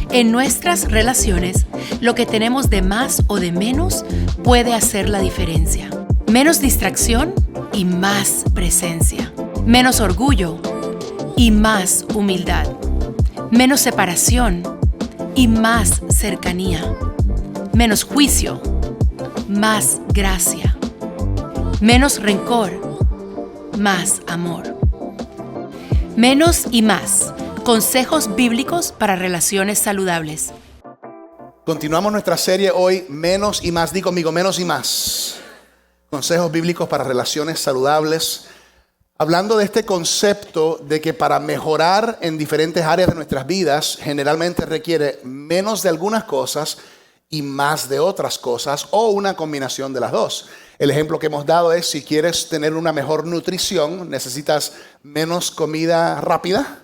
En nuestras relaciones, lo que tenemos de más o de menos puede hacer la diferencia. Menos distracción y más presencia. Menos orgullo y más humildad. Menos separación y más cercanía. Menos juicio, más gracia. Menos rencor, más amor. Menos y más. Consejos bíblicos para relaciones saludables. Continuamos nuestra serie hoy, menos y más. Di conmigo, menos y más. Consejos bíblicos para relaciones saludables. Hablando de este concepto de que para mejorar en diferentes áreas de nuestras vidas, generalmente requiere menos de algunas cosas y más de otras cosas, o una combinación de las dos. El ejemplo que hemos dado es, si quieres tener una mejor nutrición, necesitas menos comida rápida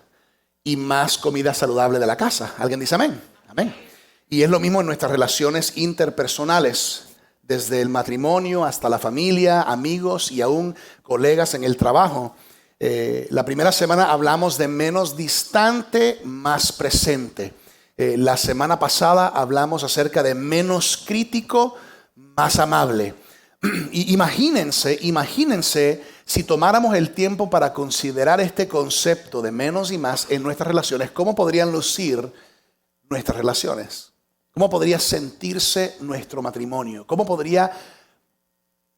y más comida saludable de la casa. ¿Alguien dice amén? Amén. Y es lo mismo en nuestras relaciones interpersonales, desde el matrimonio hasta la familia, amigos y aún colegas en el trabajo. La primera semana hablamos de menos distante, más presente. La semana pasada hablamos acerca de menos crítico, más amable. Y imagínense si tomáramos el tiempo para considerar este concepto de menos y más en nuestras relaciones, ¿cómo podrían lucir nuestras relaciones? ¿Cómo podría sentirse nuestro matrimonio? ¿Cómo podría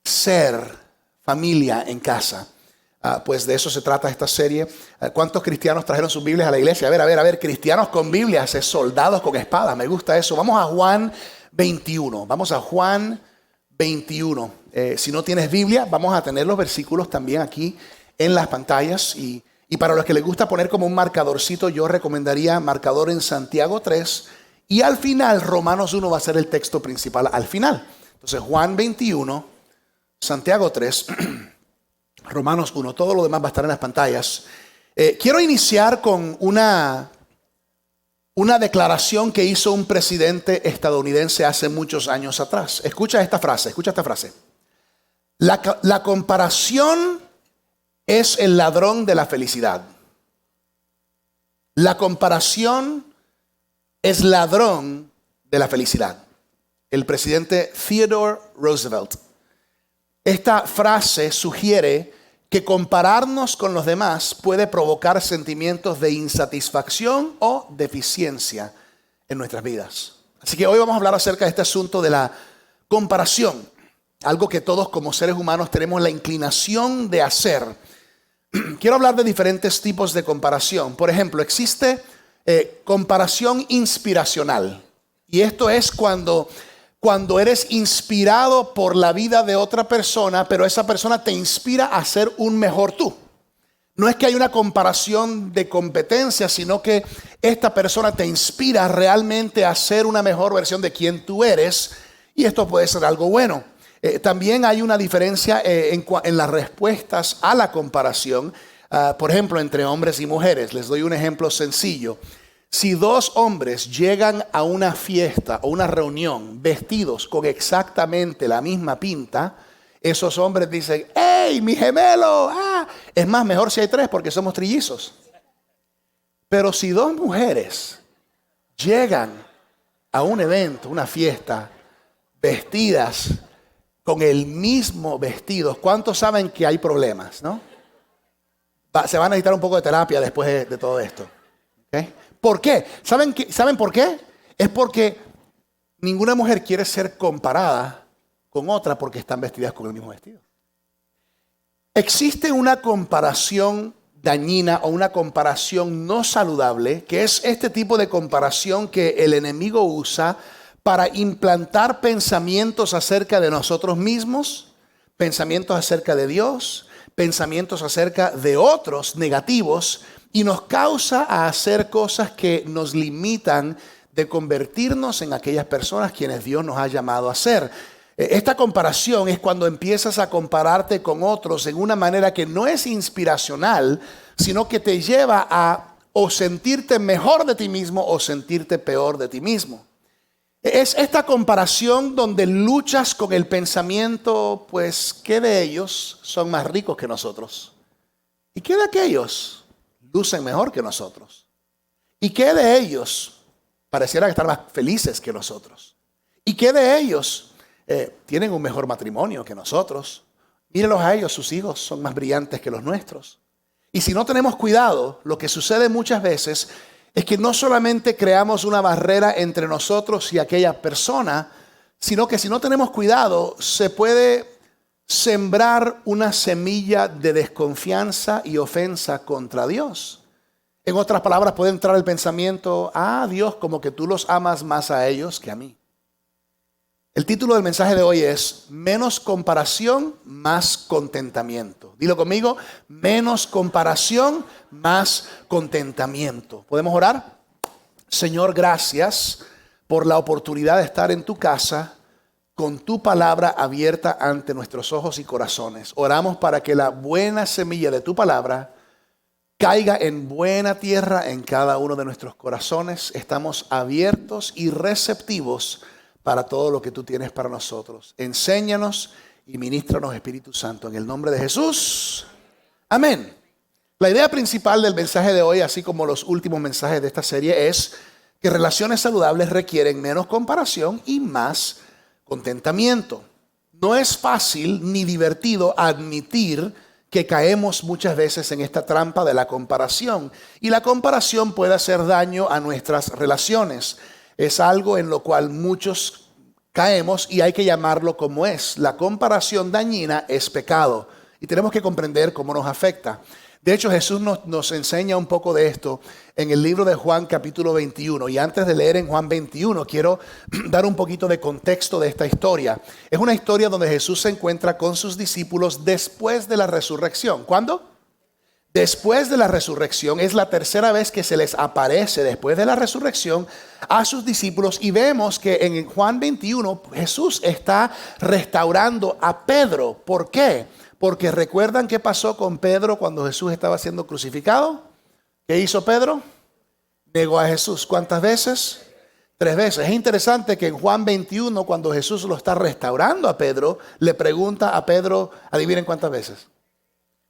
ser familia en casa? Pues de eso se trata esta serie. ¿Cuántos cristianos trajeron sus Biblias a la iglesia? A ver, cristianos con Biblias, es soldados con espadas, me gusta eso. Vamos a Juan 21, vamos a Juan 21. Si no tienes Biblia, vamos a tener los versículos también aquí en las pantallas. Y para los que les gusta poner como un marcadorcito, yo recomendaría marcador en Santiago 3. Y al final, Romanos 1 va a ser el texto principal al final. Entonces, Juan 21, Santiago 3, Romanos 1. Todo lo demás va a estar en las pantallas. Quiero iniciar con una declaración que hizo un presidente estadounidense hace muchos años atrás. Escucha esta frase. La comparación es el ladrón de la felicidad. La comparación es ladrón de la felicidad. El presidente Theodore Roosevelt. Esta frase sugiere que compararnos con los demás puede provocar sentimientos de insatisfacción o deficiencia en nuestras vidas. Así que hoy vamos a hablar acerca de este asunto de la comparación. Algo que todos como seres humanos tenemos la inclinación de hacer. Quiero hablar de diferentes tipos de comparación. Por ejemplo, existe comparación inspiracional. Y esto es cuando eres inspirado por la vida de otra persona, pero esa persona te inspira a ser un mejor tú. No es que hay una comparación de competencia, sino que esta persona te inspira realmente a ser una mejor versión de quien tú eres. Y esto puede ser algo bueno. También hay una diferencia en las respuestas a la comparación. Por ejemplo, entre hombres y mujeres. Les doy un ejemplo sencillo. Si dos hombres llegan a una fiesta o una reunión vestidos con exactamente la misma pinta, esos hombres dicen, ¡hey, mi gemelo! Es más, mejor si hay tres porque somos trillizos. Pero si dos mujeres llegan a un evento, una fiesta, vestidas con el mismo vestido, ¿cuántos saben que hay problemas, no? Se van a necesitar un poco de terapia después de todo esto. ¿Okay? ¿Por qué? ¿Saben por qué? Es porque ninguna mujer quiere ser comparada con otra porque están vestidas con el mismo vestido. Existe una comparación dañina o una comparación no saludable, que es este tipo de comparación que el enemigo usa para implantar pensamientos acerca de nosotros mismos, pensamientos acerca de Dios, pensamientos acerca de otros negativos, y nos causa a hacer cosas que nos limitan de convertirnos en aquellas personas quienes Dios nos ha llamado a ser. Esta comparación es cuando empiezas a compararte con otros en una manera que no es inspiracional, sino que te lleva a o sentirte mejor de ti mismo o sentirte peor de ti mismo. Es esta comparación donde luchas con el pensamiento, pues, ¿qué de ellos son más ricos que nosotros? ¿Y qué de aquellos lucen mejor que nosotros? ¿Y qué de ellos? Pareciera estar más felices que nosotros. ¿Y qué de ellos? Tienen un mejor matrimonio que nosotros. Mírenlos a ellos, sus hijos son más brillantes que los nuestros. Y si no tenemos cuidado, lo que sucede muchas veces es que no solamente creamos una barrera entre nosotros y aquella persona, sino que si no tenemos cuidado, se puede sembrar una semilla de desconfianza y ofensa contra Dios. En otras palabras, puede entrar el pensamiento, Dios, como que tú los amas más a ellos que a mí. El título del mensaje de hoy es menos comparación, más contentamiento. Dilo conmigo, menos comparación, más contentamiento. ¿Podemos orar? Señor, gracias por la oportunidad de estar en tu casa con tu palabra abierta ante nuestros ojos y corazones. Oramos para que la buena semilla de tu palabra caiga en buena tierra en cada uno de nuestros corazones. Estamos abiertos y receptivos para todo lo que tú tienes para nosotros. Enséñanos y ministranos, Espíritu Santo, en el nombre de Jesús. Amén. La idea principal del mensaje de hoy, así como los últimos mensajes de esta serie, es que relaciones saludables requieren menos comparación y más contentamiento. No es fácil ni divertido admitir que caemos muchas veces en esta trampa de la comparación. Y la comparación puede hacer daño a nuestras relaciones. Es algo en lo cual muchos caemos y hay que llamarlo como es. La comparación dañina es pecado y tenemos que comprender cómo nos afecta. De hecho, Jesús nos enseña un poco de esto en el libro de Juan capítulo 21. Y antes de leer en Juan 21, quiero dar un poquito de contexto de esta historia. Es una historia donde Jesús se encuentra con sus discípulos después de la resurrección. ¿Cuándo? Después de la resurrección. Es la tercera vez que se les aparece después de la resurrección a sus discípulos. Y vemos que en Juan 21 Jesús está restaurando a Pedro. ¿Por qué? Porque ¿recuerdan qué pasó con Pedro cuando Jesús estaba siendo crucificado? ¿Qué hizo Pedro? Negó a Jesús. ¿Cuántas veces? 3 veces. Es interesante que en Juan 21, cuando Jesús lo está restaurando a Pedro, le pregunta a Pedro, adivinen cuántas veces.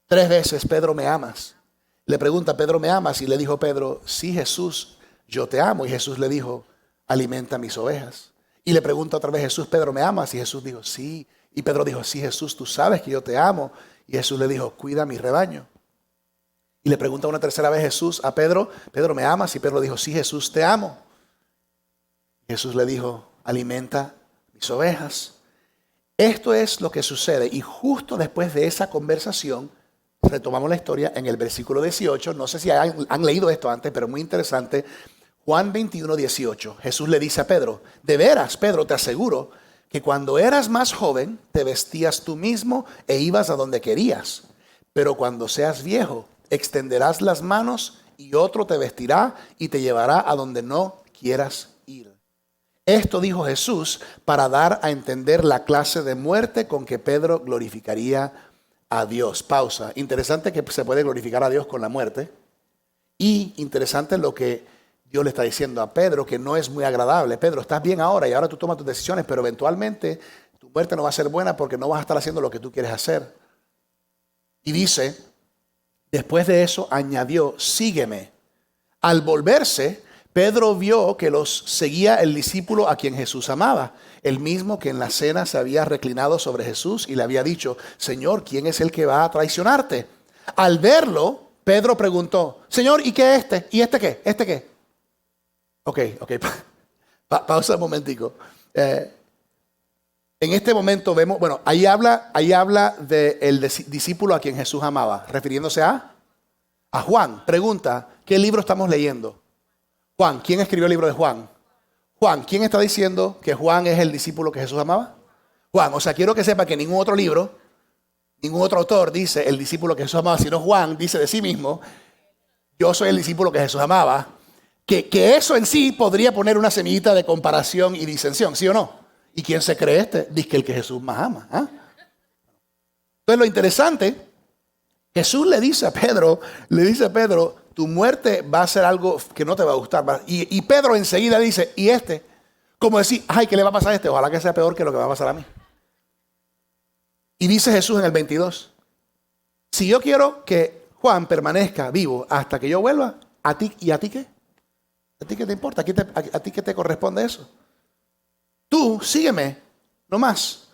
3 veces, Pedro, ¿me amas? Le pregunta, Pedro, ¿me amas? Y le dijo Pedro, sí, Jesús, yo te amo. Y Jesús le dijo, alimenta mis ovejas. Y le pregunta otra vez, Jesús, Pedro, ¿me amas? Y Jesús dijo, sí. Y Pedro dijo, sí, Jesús, tú sabes que yo te amo. Y Jesús le dijo, cuida mi rebaño. Y le pregunta una tercera vez Jesús a Pedro, Pedro, ¿me amas? Y Pedro dijo, sí, Jesús, te amo. Y Jesús le dijo, alimenta mis ovejas. Esto es lo que sucede. Y justo después de esa conversación, retomamos la historia en el versículo 18. No sé si han leído esto antes, pero muy interesante. Juan 21, 18. Jesús le dice a Pedro, de veras, Pedro, te aseguro que cuando eras más joven te vestías tú mismo e ibas a donde querías. Pero cuando seas viejo, extenderás las manos y otro te vestirá y te llevará a donde no quieras ir. Esto dijo Jesús para dar a entender la clase de muerte con que Pedro glorificaría a Dios. Pausa. Interesante que se puede glorificar a Dios con la muerte. Y interesante lo que Dios le está diciendo a Pedro, que no es muy agradable. Pedro, estás bien ahora y ahora tú tomas tus decisiones, pero eventualmente tu muerte no va a ser buena porque no vas a estar haciendo lo que tú quieres hacer. Y dice, después de eso añadió, sígueme. Al volverse, Pedro vio que los seguía el discípulo a quien Jesús amaba, el mismo que en la cena se había reclinado sobre Jesús y le había dicho, Señor, ¿quién es el que va a traicionarte? Al verlo, Pedro preguntó, Señor, ¿y qué es este? ¿Y este qué? ¿Este qué? Ok. Pausa un momentico. En este momento vemos, ahí habla del discípulo a quien Jesús amaba, refiriéndose a Juan. Pregunta, ¿qué libro estamos leyendo? Juan, ¿quién escribió el libro de Juan? Juan, ¿quién está diciendo que Juan es el discípulo que Jesús amaba? Juan, o sea, quiero que sepa que ningún otro libro, ningún otro autor dice el discípulo que Jesús amaba, sino Juan dice de sí mismo, yo soy el discípulo que Jesús amaba. Que eso en sí podría poner una semillita de comparación y disensión, ¿sí o no? ¿Y quién se cree este? Dice que el que Jesús más ama. Entonces lo interesante, Jesús le dice a Pedro, tu muerte va a ser algo que no te va a gustar. Y Pedro enseguida dice, ¿y este? Como decir, ay, ¿qué le va a pasar a este? Ojalá que sea peor que lo que va a pasar a mí. Y dice Jesús en el 22, si yo quiero que Juan permanezca vivo hasta que yo vuelva, ¿a ti y a ti qué? ¿A ti qué te importa? ¿A ti qué te corresponde eso? Tú sígueme, no más.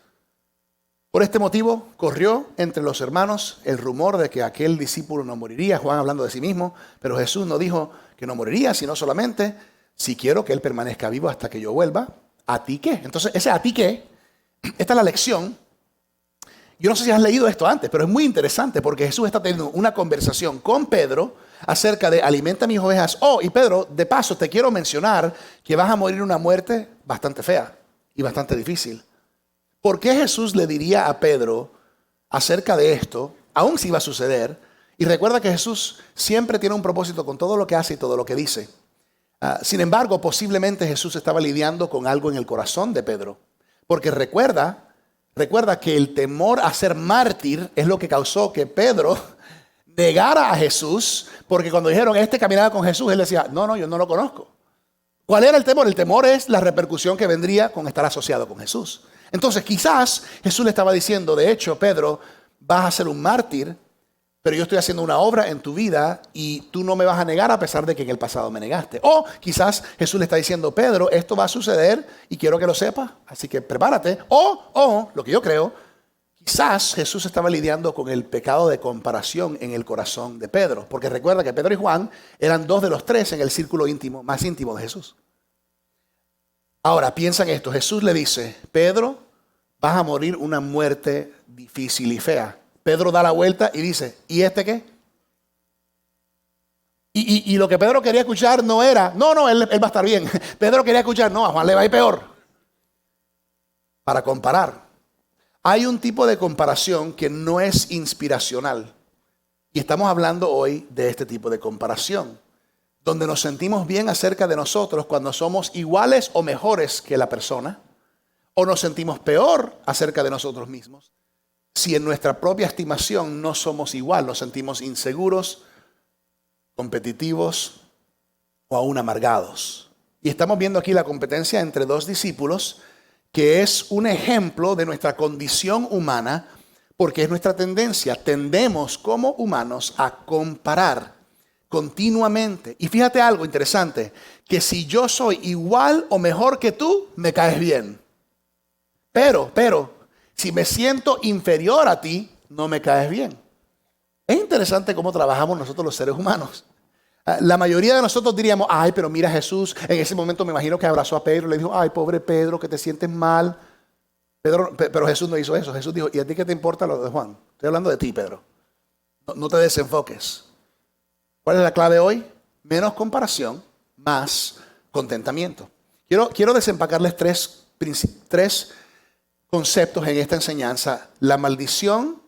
Por este motivo corrió entre los hermanos el rumor de que aquel discípulo no moriría. Juan hablando de sí mismo, pero Jesús no dijo que no moriría, sino solamente, si quiero que él permanezca vivo hasta que yo vuelva, ¿a ti qué? Entonces, ese ¿a ti qué? Esta es la lección. Yo no sé si has leído esto antes, pero es muy interesante porque Jesús está teniendo una conversación con Pedro acerca de alimenta mis ovejas. Oh, y Pedro, de paso te quiero mencionar que vas a morir una muerte bastante fea y bastante difícil. ¿Por qué Jesús le diría a Pedro acerca de esto, aun si va a suceder? Y recuerda que Jesús siempre tiene un propósito con todo lo que hace y todo lo que dice. Sin embargo, posiblemente Jesús estaba lidiando con algo en el corazón de Pedro. Porque recuerda que el temor a ser mártir es lo que causó que Pedro negara a Jesús. Porque cuando dijeron, este caminaba con Jesús, él decía, no, yo no lo conozco. ¿Cuál era el temor? El temor es la repercusión que vendría con estar asociado con Jesús. Entonces quizás Jesús le estaba diciendo, de hecho, Pedro, vas a ser un mártir, pero yo estoy haciendo una obra en tu vida y tú no me vas a negar a pesar de que en el pasado me negaste. O quizás Jesús le está diciendo, Pedro, esto va a suceder y quiero que lo sepas, así que prepárate. O lo que yo creo, quizás Jesús estaba lidiando con el pecado de comparación en el corazón de Pedro. Porque recuerda que Pedro y Juan eran dos de los tres en el círculo íntimo, más íntimo de Jesús. Ahora, piensa en esto. Jesús le dice, Pedro, vas a morir una muerte difícil y fea. Pedro da la vuelta y dice, ¿y este qué? Y lo que Pedro quería escuchar no era, no, él va a estar bien. Pedro quería escuchar, no, a Juan le va a ir peor. Para comparar. Hay un tipo de comparación que no es inspiracional. Y estamos hablando hoy de este tipo de comparación. Donde nos sentimos bien acerca de nosotros cuando somos iguales o mejores que la persona. O nos sentimos peor acerca de nosotros mismos. Si en nuestra propia estimación no somos igual, nos sentimos inseguros, competitivos o aún amargados. Y estamos viendo aquí la competencia entre dos discípulos, que es un ejemplo de nuestra condición humana, porque es nuestra tendencia. Tendemos como humanos a comparar continuamente. Y fíjate algo interesante, que si yo soy igual o mejor que tú, me caes bien. Pero, si me siento inferior a ti, no me caes bien. Es interesante cómo trabajamos nosotros los seres humanos. La mayoría de nosotros diríamos, ay, pero mira Jesús, en ese momento me imagino que abrazó a Pedro y le dijo, ay, pobre Pedro, que te sientes mal. Pero Jesús no hizo eso. Jesús dijo, ¿y a ti qué te importa lo de Juan? Estoy hablando de ti, Pedro. No te desenfoques. ¿Cuál es la clave hoy? Menos comparación, más contentamiento. Quiero desempacarles tres conceptos en esta enseñanza: la maldición,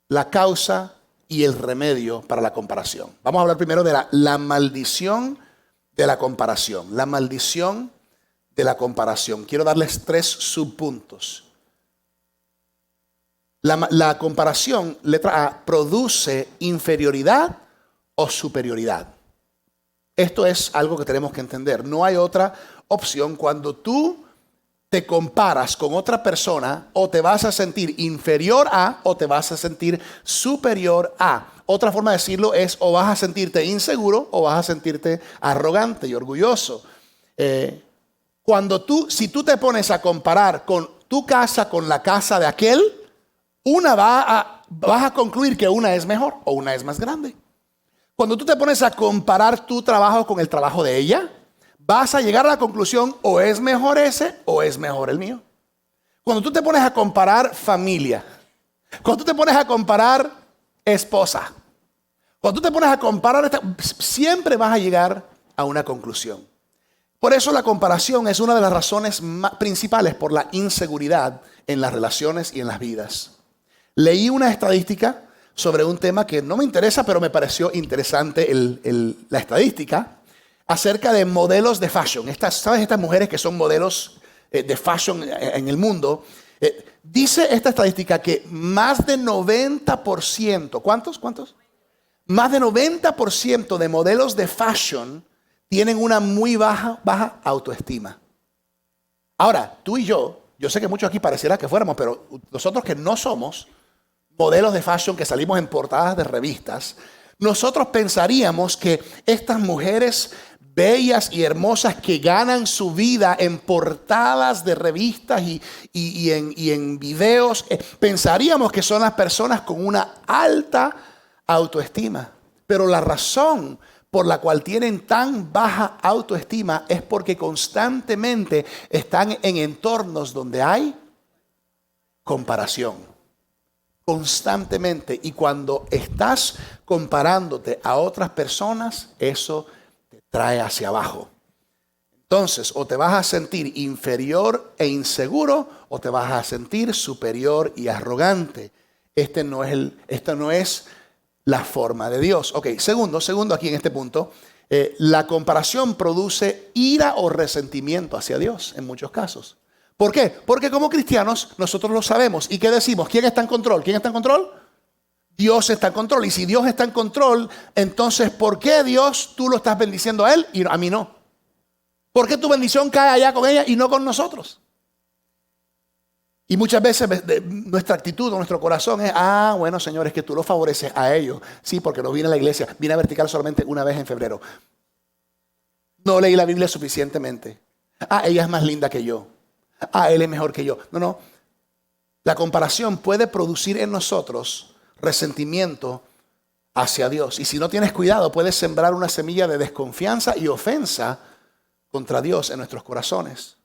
la causa y el remedio para la comparación. Vamos a hablar primero de la maldición de la comparación. La maldición de la comparación. Quiero darles tres subpuntos. La comparación, letra A, produce inferioridad o superioridad. Esto es algo que tenemos que entender. No hay otra opción. Cuando tú te comparas con otra persona, o te vas a sentir inferior a o te vas a sentir superior a. Otra forma de decirlo es, o vas a sentirte inseguro o vas a sentirte arrogante y orgulloso. Si tú te pones a comparar con tu casa con la casa de aquel, vas a concluir que una es mejor o una es más grande. Cuando tú te pones a comparar tu trabajo con el trabajo de ella, vas a llegar a la conclusión, o es mejor ese o es mejor el mío. Cuando tú te pones a comparar familia, cuando tú te pones a comparar esposa, cuando tú te pones a comparar, siempre vas a llegar a una conclusión. Por eso la comparación es una de las razones principales por la inseguridad en las relaciones y en las vidas. Leí una estadística sobre un tema que no me interesa, pero me pareció interesante la estadística, acerca de modelos de fashion. ¿Sabes? Estas mujeres que son modelos de fashion en el mundo. Dice esta estadística que más de 90%, ¿cuántos? Más de 90% de modelos de fashion tienen una muy baja autoestima. Ahora, tú y yo sé que muchos aquí pareciera que fuéramos, pero nosotros que no somos modelos de fashion que salimos en portadas de revistas, nosotros pensaríamos que estas mujeres bellas y hermosas que ganan su vida en portadas de revistas y en videos, pensaríamos que son las personas con una alta autoestima. Pero la razón por la cual tienen tan baja autoestima es porque constantemente están en entornos donde hay comparación. Constantemente. Y cuando estás comparándote a otras personas, eso te trae hacia abajo. Entonces, o te vas a sentir inferior e inseguro, o te vas a sentir superior y arrogante. Esta no es la forma de Dios. Ok, segundo aquí en este punto, la comparación produce ira o resentimiento hacia Dios en muchos casos. ¿Por qué? Porque como cristianos nosotros lo sabemos. ¿Y qué decimos? ¿Quién está en control? ¿Quién está en control? Dios está en control. Y si Dios está en control, entonces ¿por qué Dios tú lo estás bendiciendo a Él y a mí no? ¿Por qué tu bendición cae allá con ella y no con nosotros? Y muchas veces nuestra actitud o nuestro corazón es, bueno, Señor, es que tú lo favoreces a ellos. Sí, porque no vine a la iglesia, vine a Vertical solamente una vez en febrero. No leí la Biblia suficientemente. Ella es más linda que yo. Él es mejor que yo. No. La comparación puede producir en nosotros resentimiento hacia Dios. Y si no tienes cuidado, puedes sembrar una semilla de desconfianza y ofensa contra Dios en nuestros corazones.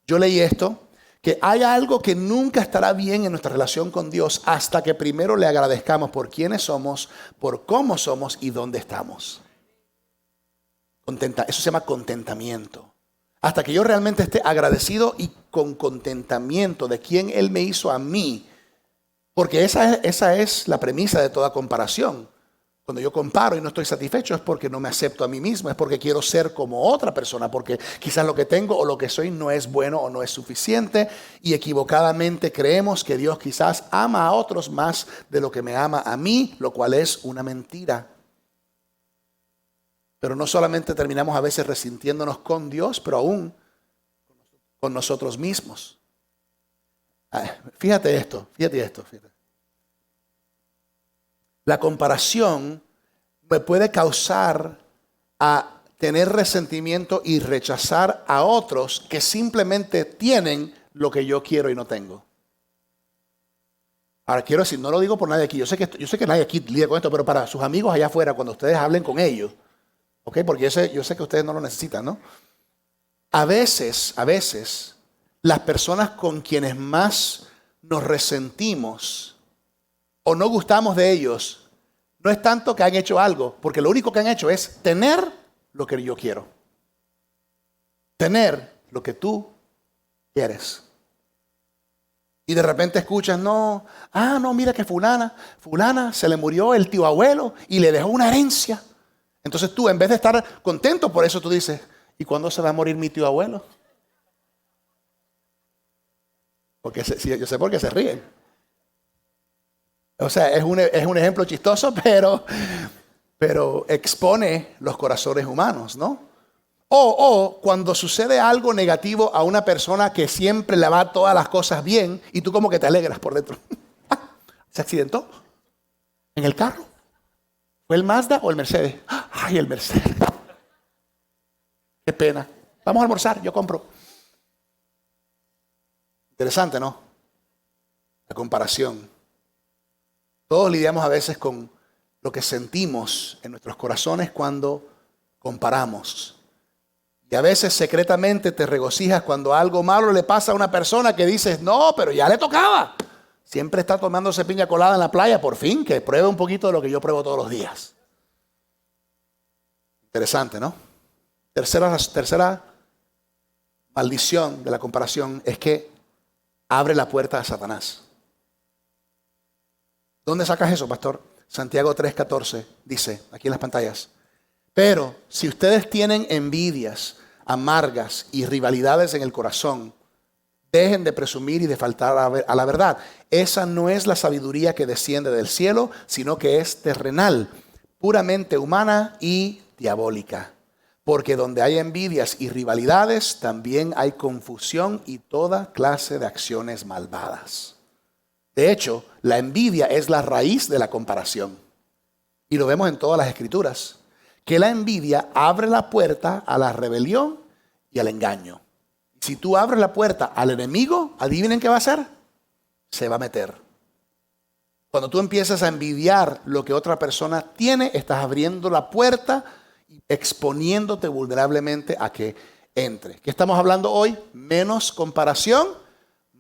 Yo leí esto, que hay algo que nunca estará bien en nuestra relación con Dios hasta que primero le agradezcamos por quiénes somos, por cómo somos y dónde estamos. Eso se llama contentamiento. Hasta que yo realmente esté agradecido y con contentamiento de quién Él me hizo a mí. Porque esa es la premisa de toda comparación. Cuando yo comparo y no estoy satisfecho es porque no me acepto a mí mismo, es porque quiero ser como otra persona, porque quizás lo que tengo o lo que soy no es bueno o no es suficiente y equivocadamente creemos que Dios quizás ama a otros más de lo que me ama a mí, lo cual es una mentira. Pero no solamente terminamos a veces resintiéndonos con Dios, pero aún con nosotros mismos. Fíjate esto. La comparación me puede causar a tener resentimiento y rechazar a otros que simplemente tienen lo que yo quiero y no tengo. Ahora quiero decir, no lo digo por nadie aquí. Yo sé que nadie aquí lidia con esto, pero para sus amigos allá afuera, cuando ustedes hablen con ellos, ¿ok? Porque yo sé que ustedes no lo necesitan, ¿no? A veces, las personas con quienes más nos resentimos o no gustamos de ellos, no es tanto que han hecho algo, porque lo único que han hecho es tener lo que yo quiero. Tener lo que tú quieres. Y de repente escuchas, no, mira que fulana se le murió el tío abuelo y le dejó una herencia. Entonces tú, en vez de estar contento por eso, tú dices, ¿y cuándo se va a morir mi tío abuelo? Porque yo sé por qué se ríen. O sea, es un ejemplo chistoso, pero expone los corazones humanos, ¿no? O cuando sucede algo negativo a una persona que siempre le va todas las cosas bien y tú como que te alegras por dentro. ¿Se accidentó? ¿En el carro? ¿Fue el Mazda o el Mercedes? ¡Ay, el Mercedes! ¡Qué pena! Vamos a almorzar, yo compro. Interesante, ¿no? La comparación. Todos lidiamos a veces con lo que sentimos en nuestros corazones cuando comparamos. Y a veces secretamente te regocijas cuando algo malo le pasa a una persona que dices, no, pero ya le tocaba. Siempre está tomándose piña colada en la playa, por fin, que pruebe un poquito de lo que yo pruebo todos los días. Interesante, ¿no? Tercera maldición de la comparación es que abre la puerta a Satanás. ¿Dónde sacas eso, pastor? Santiago 3:14 dice, aquí en las pantallas. Pero si ustedes tienen envidias amargas y rivalidades en el corazón, dejen de presumir y de faltar a la verdad. Esa no es la sabiduría que desciende del cielo, sino que es terrenal, puramente humana y diabólica. Porque donde hay envidias y rivalidades, también hay confusión y toda clase de acciones malvadas. De hecho, la envidia es la raíz de la comparación. Y lo vemos en todas las escrituras. que la envidia abre la puerta a la rebelión y al engaño. Si tú abres la puerta al enemigo, adivinen qué va a hacer. Se va a meter. Cuando tú empiezas a envidiar lo que otra persona tiene, estás abriendo la puerta y exponiéndote vulnerablemente a que entre. ¿Qué estamos hablando hoy? Menos comparación,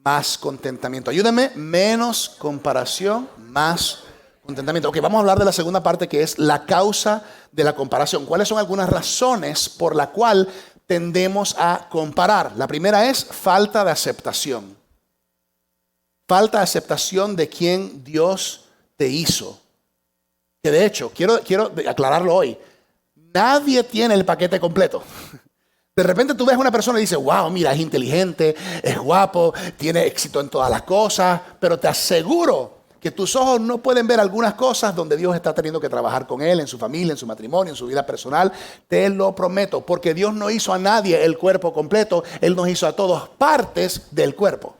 más contentamiento. Ayúdenme, menos comparación, más contentamiento. Ok, vamos a hablar de la segunda parte, que es la causa de la comparación. ¿Cuáles son algunas razones por la cual tendemos a comparar? La primera es falta de aceptación. Falta de aceptación de quien Dios te hizo. Que de hecho, quiero aclararlo hoy. Nadie tiene el paquete completo. De repente tú ves a una persona y dices, wow, mira, es inteligente, es guapo, tiene éxito en todas las cosas, pero te aseguro que tus ojos no pueden ver algunas cosas donde Dios está teniendo que trabajar con él, en su familia, en su matrimonio, en su vida personal. Te lo prometo, porque Dios no hizo a nadie el cuerpo completo, Él nos hizo a todos partes del cuerpo.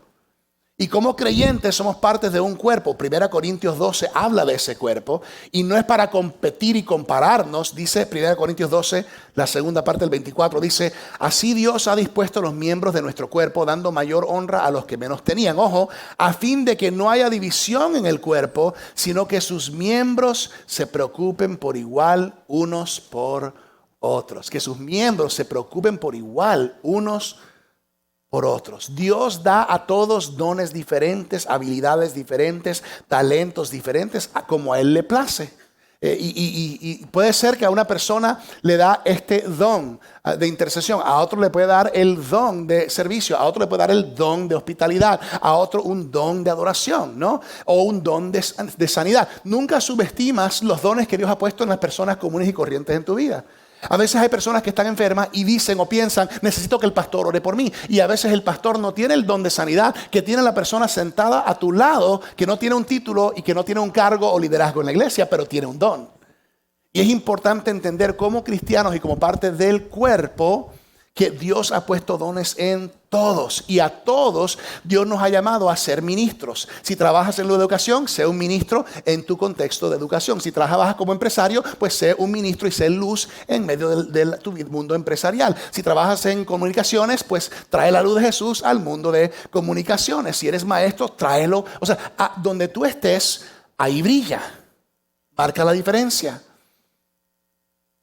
Y como creyentes somos partes de un cuerpo. 1 Corintios 12 habla de ese cuerpo. Y no es para competir y compararnos. Dice 1 Corintios 12, la segunda parte del 24. Dice, así Dios ha dispuesto los miembros de nuestro cuerpo, dando mayor honra a los que menos tenían. Ojo, a fin de que no haya división en el cuerpo, sino que sus miembros se preocupen por igual unos por otros. Que sus miembros se preocupen por igual unos por otros. Dios da a todos dones diferentes, habilidades diferentes, talentos diferentes, como a Él le place. Y puede ser que a una persona le da este don de intercesión, a otro le puede dar el don de servicio, a otro le puede dar el don de hospitalidad, a otro un don de adoración, ¿no? O un don de sanidad. Nunca subestimas los dones que Dios ha puesto en las personas comunes y corrientes en tu vida. A veces hay personas que están enfermas y dicen o piensan, necesito que el pastor ore por mí. Y a veces el pastor no tiene el don de sanidad que tiene la persona sentada a tu lado, que no tiene un título y que no tiene un cargo o liderazgo en la iglesia, pero tiene un don. Y es importante entender como cristianos y como parte del cuerpo que Dios ha puesto dones en todos. Y a todos Dios nos ha llamado a ser ministros. Si trabajas en la educación, sé un ministro en tu contexto de educación. Si trabajas como empresario, pues sé un ministro y sé luz en medio de tu mundo empresarial. Si trabajas en comunicaciones, pues trae la luz de Jesús al mundo de comunicaciones. Si eres maestro, tráelo. O sea, donde tú estés, ahí brilla. Marca la diferencia.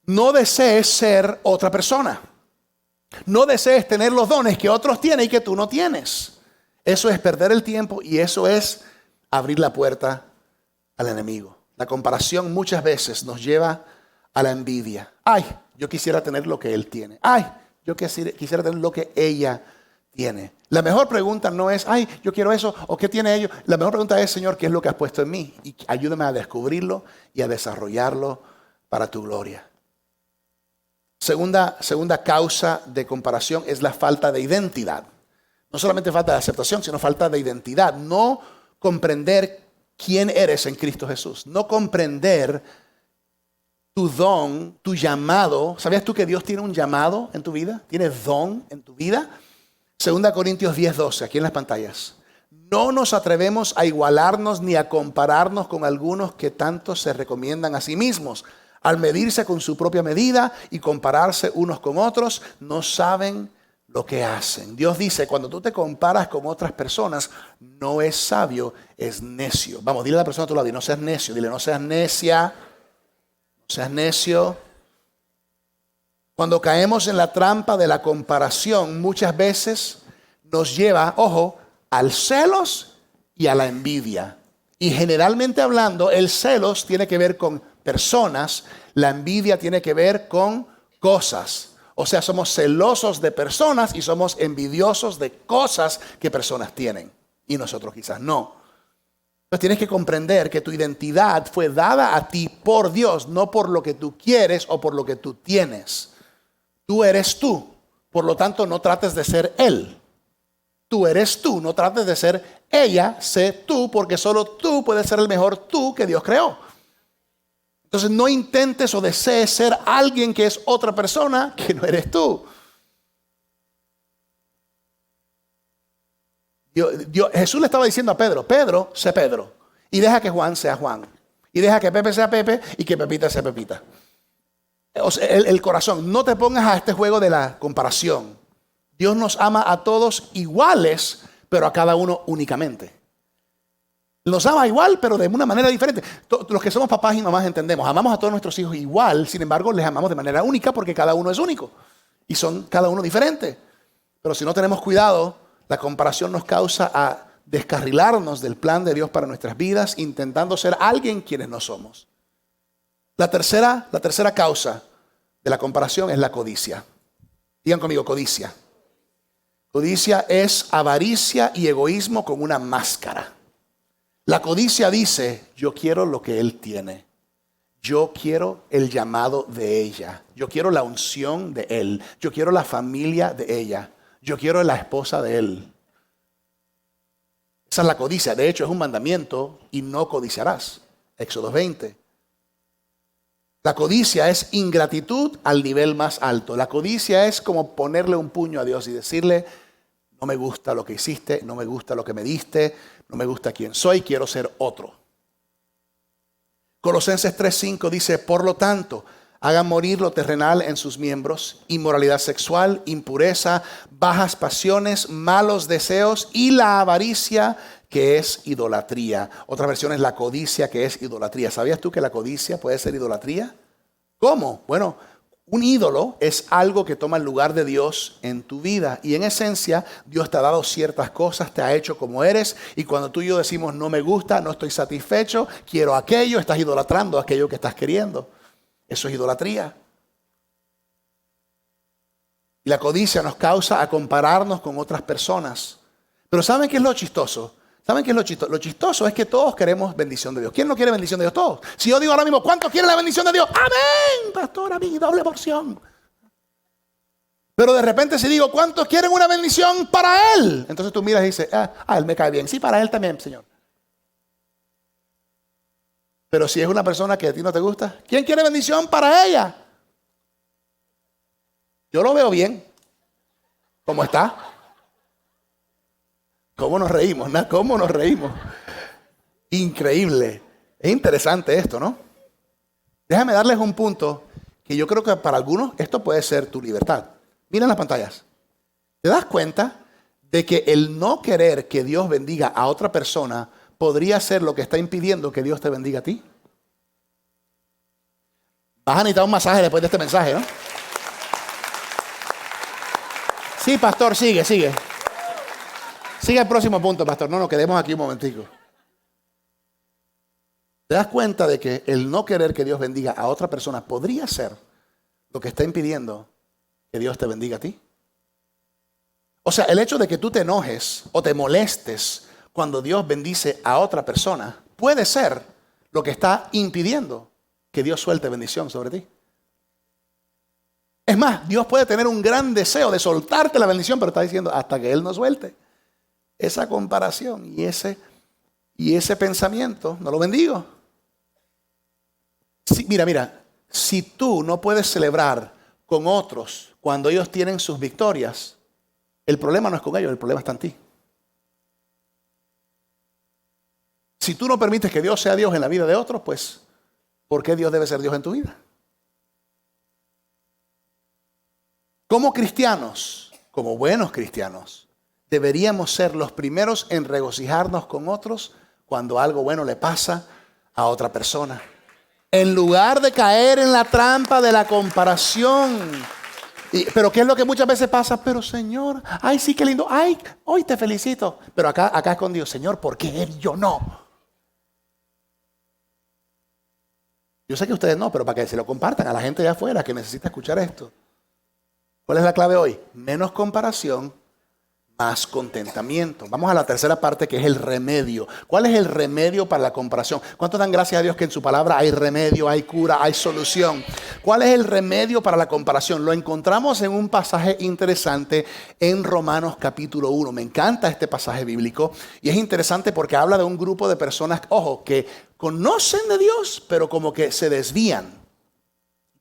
No desees ser otra persona. No desees tener los dones que otros tienen y que tú no tienes. Eso es perder el tiempo y eso es abrir la puerta al enemigo. La comparación muchas veces nos lleva a la envidia. Ay, yo quisiera tener lo que él tiene. Ay, yo quisiera tener lo que ella tiene. La mejor pregunta no es, ay, yo quiero eso o qué tiene ellos. La mejor pregunta es, Señor, ¿qué es lo que has puesto en mí? Y ayúdame a descubrirlo y a desarrollarlo para tu gloria. Segunda causa de comparación es la falta de identidad. No solamente falta de aceptación, sino falta de identidad. No comprender quién eres en Cristo Jesús. No comprender tu don, tu llamado. ¿Sabías tú que Dios tiene un llamado en tu vida? ¿Tiene don en tu vida? 2 Corintios 10:12, aquí en las pantallas. No nos atrevemos a igualarnos ni a compararnos con algunos que tanto se recomiendan a sí mismos. Al medirse con su propia medida y compararse unos con otros, no saben lo que hacen. Dios dice, cuando tú te comparas con otras personas, no es sabio, es necio. Vamos, dile a la persona a tu lado, y no seas necio. Dile, no seas necia, no seas necio. Cuando caemos en la trampa de la comparación, muchas veces nos lleva, ojo, al celos y a la envidia. Y generalmente hablando, el celos tiene que ver con personas, la envidia tiene que ver con cosas. O sea, somos celosos de personas y somos envidiosos de cosas que personas tienen. Y nosotros quizás no. Entonces tienes que comprender que tu identidad fue dada a ti por Dios, no por lo que tú quieres o por lo que tú tienes. Tú eres tú. Por lo tanto, no trates de ser Él. Tú eres tú, no trates de ser ella, sé tú, porque solo tú puedes ser el mejor tú que Dios creó. Entonces no intentes o desees ser alguien que es otra persona que no eres tú. Jesús le estaba diciendo a Pedro, Pedro, sé Pedro. Y deja que Juan sea Juan. Y deja que Pepe sea Pepe y que Pepita sea Pepita. O sea, el corazón. No te pongas a este juego de la comparación. Dios nos ama a todos iguales, pero a cada uno únicamente. Los ama igual, pero de una manera diferente. Los que somos papás y mamás entendemos. Amamos a todos nuestros hijos igual, sin embargo, les amamos de manera única porque cada uno es único. Y son cada uno diferente. Pero si no tenemos cuidado, la comparación nos causa a descarrilarnos del plan de Dios para nuestras vidas, intentando ser alguien quienes no somos. La tercera causa de la comparación es la codicia. Digan conmigo, codicia. Codicia es avaricia y egoísmo con una máscara. La codicia dice, yo quiero lo que él tiene. Yo quiero el llamado de ella. Yo quiero la unción de él. Yo quiero la familia de ella. Yo quiero la esposa de él. Esa es la codicia. De hecho, es un mandamiento y no codiciarás. Éxodo 20. La codicia es ingratitud al nivel más alto. La codicia es como ponerle un puño a Dios y decirle, no me gusta lo que hiciste, no me gusta lo que me diste, no me gusta quién soy, quiero ser otro. Colosenses 3:5 dice, por lo tanto, hagan morir lo terrenal en sus miembros, inmoralidad sexual, impureza, bajas pasiones, malos deseos y la avaricia, que es idolatría. Otra versión es la codicia, que es idolatría. ¿Sabías tú que la codicia puede ser idolatría? ¿Cómo? Bueno, un ídolo es algo que toma el lugar de Dios en tu vida. Y en esencia, Dios te ha dado ciertas cosas, te ha hecho como eres. Y cuando tú y yo decimos, no me gusta, no estoy satisfecho, quiero aquello, estás idolatrando aquello que estás queriendo. Eso es idolatría. Y la codicia nos causa a compararnos con otras personas. Pero ¿saben qué es lo chistoso? ¿Saben qué es lo chistoso? Lo chistoso es que todos queremos bendición de Dios. ¿Quién no quiere bendición de Dios? Todos. Si yo digo ahora mismo, ¿cuántos quieren la bendición de Dios? ¡Amén! Pastor, a mí, doble porción. Pero de repente si digo, ¿cuántos quieren una bendición para Él? Entonces tú miras y dices, Él me cae bien. Sí, para Él también, Señor. Pero si es una persona que a ti no te gusta, ¿quién quiere bendición para ella? Yo lo veo bien. ¿Cómo está? ¿Cómo nos reímos? ¿No? ¿Cómo nos reímos? Increíble. Es interesante esto, ¿no? Déjame darles un punto que yo creo que para algunos esto puede ser tu libertad. Miren las pantallas. ¿Te das cuenta de que el no querer que Dios bendiga a otra persona podría ser lo que está impidiendo que Dios te bendiga a ti? Vas a necesitar un masaje después de este mensaje, ¿no? Sí, pastor, sigue. Sigue el próximo punto, pastor. No nos quedemos aquí un momentico. ¿Te das cuenta de que el no querer que Dios bendiga a otra persona podría ser lo que está impidiendo que Dios te bendiga a ti? O sea, el hecho de que tú te enojes o te molestes cuando Dios bendice a otra persona puede ser lo que está impidiendo que Dios suelte bendición sobre ti. Es más, Dios puede tener un gran deseo de soltarte la bendición, pero está diciendo hasta que Él no suelte. Esa comparación y ese pensamiento, no lo bendigo. Sí, mira, si tú no puedes celebrar con otros cuando ellos tienen sus victorias, el problema no es con ellos, el problema está en ti. Si tú no permites que Dios sea Dios en la vida de otros, pues, ¿por qué Dios debe ser Dios en tu vida? Como cristianos, como buenos cristianos, deberíamos ser los primeros en regocijarnos con otros cuando algo bueno le pasa a otra persona. En lugar de caer en la trampa de la comparación. Pero ¿qué es lo que muchas veces pasa? Pero Señor, ay sí, qué lindo. Ay, hoy te felicito. Pero acá es con Dios. Señor, ¿por qué él y yo no? Yo sé que ustedes no, pero para que se lo compartan a la gente de afuera que necesita escuchar esto. ¿Cuál es la clave hoy? Menos comparación, más contentamiento. Vamos a la tercera parte, que es el remedio. ¿Cuál es el remedio para la comparación? ¿Cuántos dan gracias a Dios que en su palabra hay remedio, hay cura, hay solución? ¿Cuál es el remedio para la comparación? Lo encontramos en un pasaje interesante en Romanos capítulo 1. Me encanta este pasaje bíblico y es interesante porque habla de un grupo de personas, ojo, que conocen de Dios, pero como que se desvían.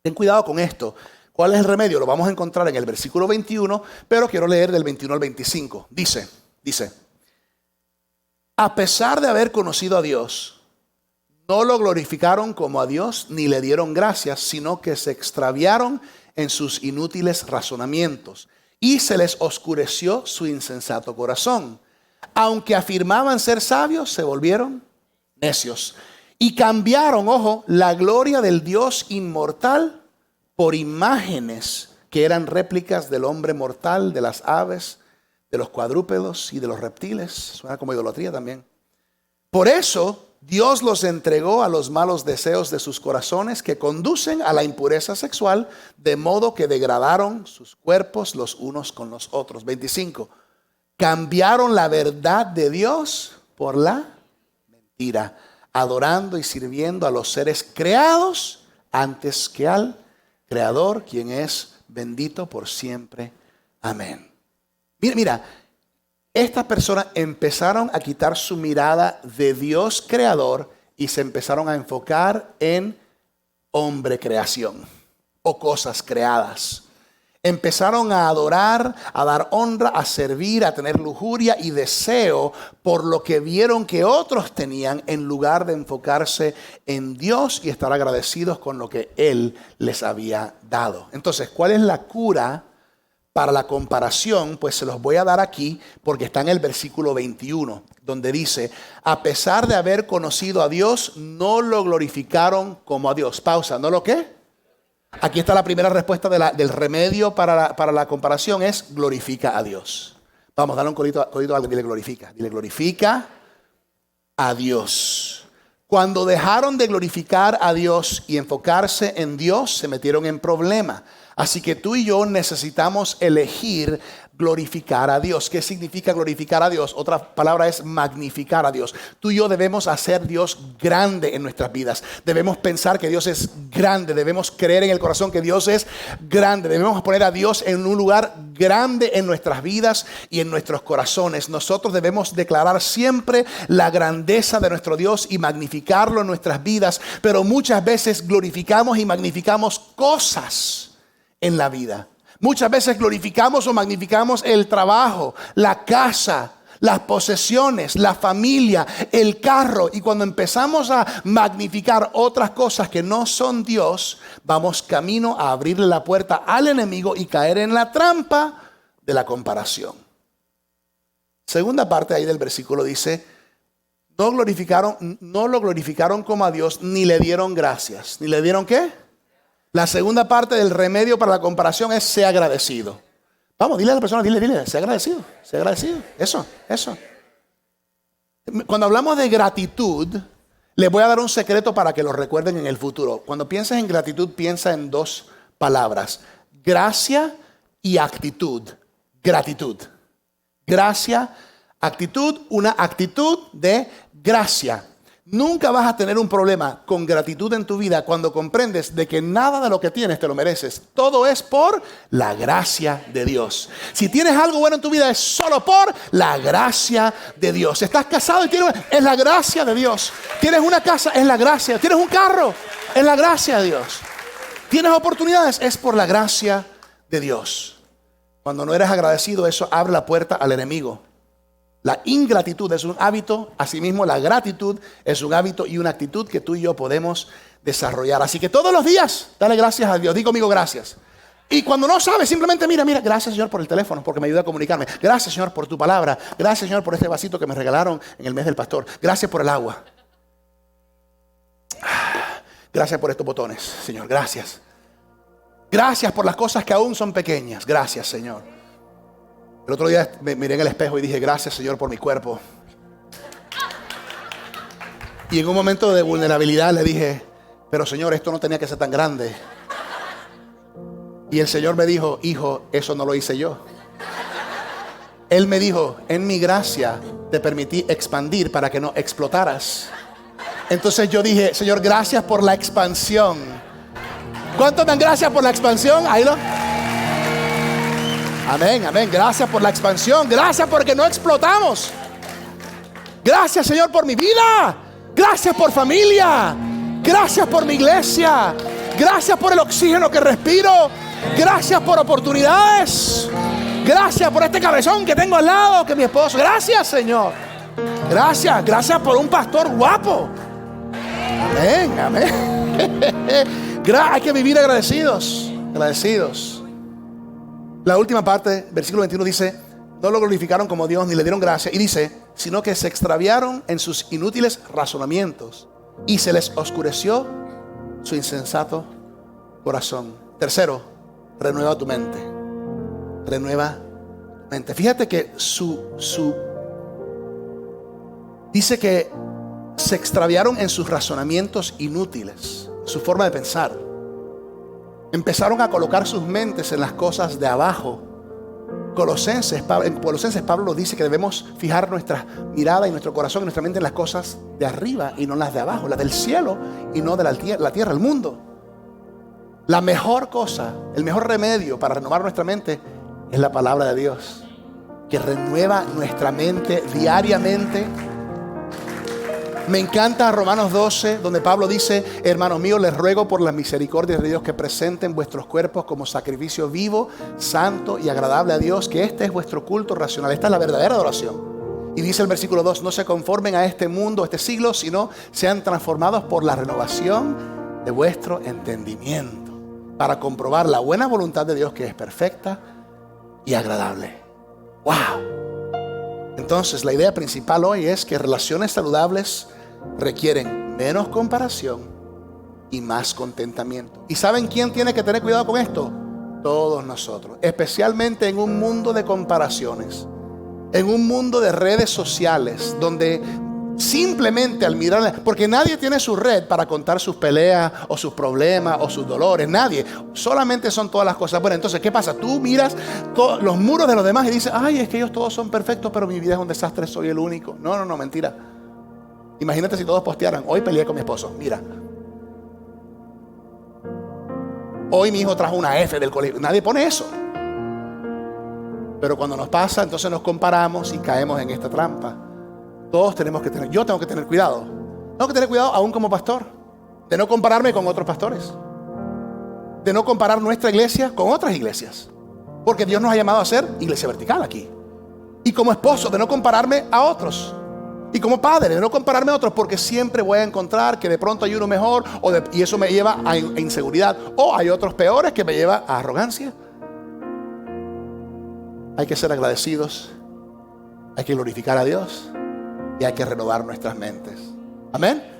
Ten cuidado con esto. ¿Cuál es el remedio? Lo vamos a encontrar en el versículo 21, pero quiero leer del 21 al 25. Dice, a pesar de haber conocido a Dios, no lo glorificaron como a Dios ni le dieron gracias, sino que se extraviaron en sus inútiles razonamientos y se les oscureció su insensato corazón. Aunque afirmaban ser sabios, se volvieron necios y cambiaron, ojo, la gloria del Dios inmortal por imágenes que eran réplicas del hombre mortal, de las aves, de los cuadrúpedos y de los reptiles. Suena como idolatría también. Por eso Dios los entregó a los malos deseos de sus corazones, que conducen a la impureza sexual, de modo que degradaron sus cuerpos los unos con los otros. 25. Cambiaron la verdad de Dios por la mentira, adorando y sirviendo a los seres creados antes que al Creador, quien es bendito por siempre. Amén. Mira, estas personas empezaron a quitar su mirada de Dios creador y se empezaron a enfocar en hombre creación o cosas creadas. Empezaron a adorar, a dar honra, a servir, a tener lujuria y deseo por lo que vieron que otros tenían, en lugar de enfocarse en Dios y estar agradecidos con lo que Él les había dado. Entonces, ¿cuál es la cura para la comparación? Pues se los voy a dar aquí porque está en el versículo 21, donde dice: a pesar de haber conocido a Dios, no lo glorificaron como a Dios. Pausa, ¿no lo qué? Aquí está la primera respuesta del remedio para la comparación, es glorifica a Dios. Vamos, dale un codito a alguien, dile glorifica. Dile glorifica a Dios. Cuando dejaron de glorificar a Dios y enfocarse en Dios, se metieron en problema. Así que tú y yo necesitamos elegir glorificar a Dios. ¿Qué significa glorificar a Dios? Otra palabra es magnificar a Dios. Tú y yo debemos hacer Dios grande en nuestras vidas. Debemos pensar que Dios es grande. Debemos creer en el corazón que Dios es grande. Debemos poner a Dios en un lugar grande en nuestras vidas y en nuestros corazones. Nosotros debemos declarar siempre la grandeza de nuestro Dios y magnificarlo en nuestras vidas. Pero muchas veces glorificamos y magnificamos cosas en la vida. Muchas veces glorificamos o magnificamos el trabajo, la casa, las posesiones, la familia, el carro. Y cuando empezamos a magnificar otras cosas que no son Dios, vamos camino a abrirle la puerta al enemigo y caer en la trampa de la comparación. Segunda parte ahí del versículo dice: no lo glorificaron como a Dios, ni le dieron gracias. ¿Ni le dieron qué? La segunda parte del remedio para la comparación es ser agradecido. Vamos, dile a la persona, dile, sé agradecido, sé agradecido. Eso. Cuando hablamos de gratitud, les voy a dar un secreto para que lo recuerden en el futuro. Cuando piensas en gratitud, piensa en dos palabras: gracia y actitud. Gratitud. Gracia, actitud, una actitud de gracia. Nunca vas a tener un problema con gratitud en tu vida cuando comprendes de que nada de lo que tienes te lo mereces. Todo es por la gracia de Dios. Si tienes algo bueno en tu vida, es solo por la gracia de Dios. Estás casado y es la gracia de Dios. Tienes una casa, es la gracia. Tienes un carro, es la gracia de Dios. Tienes oportunidades, es por la gracia de Dios. Cuando no eres agradecido, eso abre la puerta al enemigo. La ingratitud es un hábito, asimismo la gratitud es un hábito y una actitud que tú y yo podemos desarrollar. Así que todos los días, dale gracias a Dios. Di conmigo gracias. Y cuando no sabes, simplemente mira, gracias Señor por el teléfono, porque me ayuda a comunicarme. Gracias Señor por tu palabra. Gracias Señor por este vasito que me regalaron en el mes del pastor. Gracias por el agua. Gracias por estos botones, Señor. Gracias. Gracias por las cosas que aún son pequeñas. Gracias, Señor. El otro día me miré en el espejo y dije: gracias, Señor, por mi cuerpo. Y en un momento de vulnerabilidad le dije: pero Señor, esto no tenía que ser tan grande. Y el Señor me dijo: hijo, eso no lo hice yo. Él me dijo: en mi gracia te permití expandir para que no explotaras. Entonces yo dije: Señor, gracias por la expansión. ¿Cuántos dan gracias por la expansión? Ahí lo... Amén, amén. Gracias por la expansión. Gracias porque no explotamos. Gracias, Señor, por mi vida. Gracias por familia. Gracias por mi iglesia. Gracias por el oxígeno que respiro. Gracias por oportunidades. Gracias por este cabezón que tengo al lado, que es mi esposo. Gracias, Señor. Gracias por un pastor guapo. Amén, amén. Hay que vivir agradecidos. Agradecidos. La última parte, versículo 21 dice: no lo glorificaron como Dios ni le dieron gracia. Y dice: sino que se extraviaron en sus inútiles razonamientos y se les oscureció su insensato corazón. Tercero, renueva tu mente. Renueva tu mente. Fíjate que dice que se extraviaron en sus razonamientos inútiles, su forma de pensar. Empezaron a colocar sus mentes en las cosas de abajo. En Colosenses Pablo nos dice que debemos fijar nuestra mirada y nuestro corazón y nuestra mente en las cosas de arriba y no en las de abajo, las del cielo y no de la tierra, el mundo. La mejor cosa, el mejor remedio para renovar nuestra mente es la palabra de Dios, que renueva nuestra mente diariamente. Me encanta Romanos 12, donde Pablo dice: hermanos míos, les ruego por las misericordias de Dios que presenten vuestros cuerpos como sacrificio vivo, santo y agradable a Dios, que este es vuestro culto racional. Esta es la verdadera adoración. Y dice el versículo 2: no se conformen a este mundo, a este siglo, sino sean transformados por la renovación de vuestro entendimiento, para comprobar la buena voluntad de Dios, que es perfecta y agradable. ¡Wow! Entonces la idea principal hoy es que relaciones saludables requieren menos comparación y más contentamiento. ¿Y saben quién tiene que tener cuidado con esto? Todos nosotros, especialmente en un mundo de comparaciones, en un mundo de redes sociales, donde simplemente al mirar, porque nadie tiene su red para contar sus peleas o sus problemas o sus dolores, nadie, solamente son todas las cosas buenas. Entonces, ¿qué pasa? Tú miras los muros de los demás y dices: ay, es que ellos todos son perfectos, pero mi vida es un desastre, soy el único. No, mentira. Imagínate si todos postearan: hoy peleé con mi esposo, mira, hoy mi hijo trajo una F del colegio. Nadie pone eso. Pero cuando nos pasa, entonces nos comparamos y caemos en esta trampa. Todos tenemos que tener, yo tengo que tener cuidado. Tengo que tener cuidado aún como pastor, de no compararme con otros pastores, de no comparar nuestra iglesia con otras iglesias, porque Dios nos ha llamado a ser iglesia vertical aquí. Y como esposo, de no compararme a otros. Y como padre, de no compararme a otros, porque siempre voy a encontrar que de pronto hay uno mejor y eso me lleva a inseguridad, o hay otros peores que me lleva a arrogancia. Hay que ser agradecidos, hay que glorificar a Dios y hay que renovar nuestras mentes. Amén.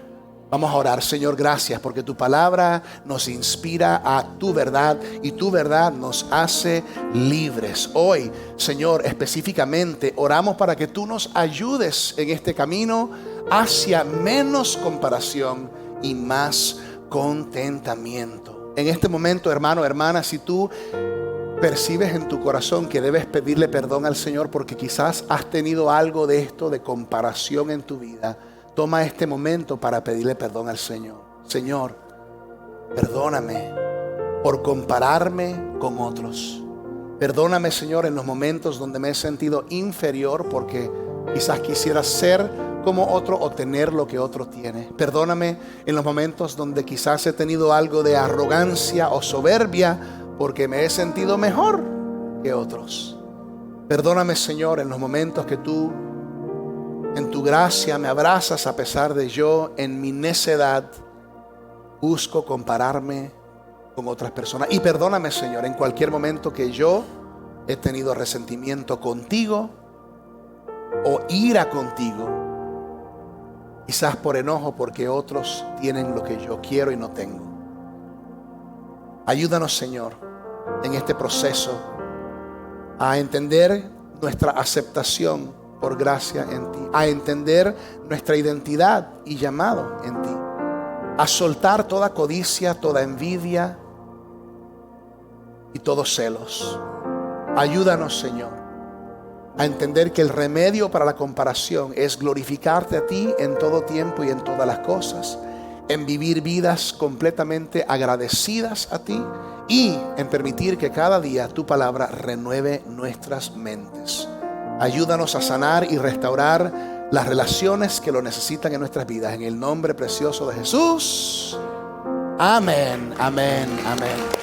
Vamos a orar. Señor, gracias porque tu palabra nos inspira a tu verdad y tu verdad nos hace libres. Hoy, Señor, específicamente oramos para que tú nos ayudes en este camino hacia menos comparación y más contentamiento. En este momento, hermano, hermana, si tú percibes en tu corazón que debes pedirle perdón al Señor porque quizás has tenido algo de esto de comparación en tu vida, toma este momento para pedirle perdón al Señor. Señor, perdóname por compararme con otros. Perdóname, Señor, en los momentos donde me he sentido inferior porque quizás quisiera ser como otro o tener lo que otro tiene. Perdóname en los momentos donde quizás he tenido algo de arrogancia o soberbia porque me he sentido mejor que otros. Perdóname, Señor, en los momentos que tú en tu gracia me abrazas a pesar de yo en mi necedad busco compararme con otras personas. Y perdóname, Señor, en cualquier momento que yo he tenido resentimiento contigo o ira contigo, quizás por enojo porque otros tienen lo que yo quiero y no tengo. Ayúdanos, Señor, en este proceso a entender nuestra aceptación por gracia en ti, a entender nuestra identidad y llamado en ti, a soltar toda codicia, toda envidia y todos celos. Ayúdanos, Señor, a entender que el remedio para la comparación es glorificarte a ti en todo tiempo y en todas las cosas, en vivir vidas completamente agradecidas a ti y en permitir que cada día tu palabra renueve nuestras mentes. Ayúdanos a sanar y restaurar las relaciones que lo necesitan en nuestras vidas. En el nombre precioso de Jesús. Amén, amén, amén.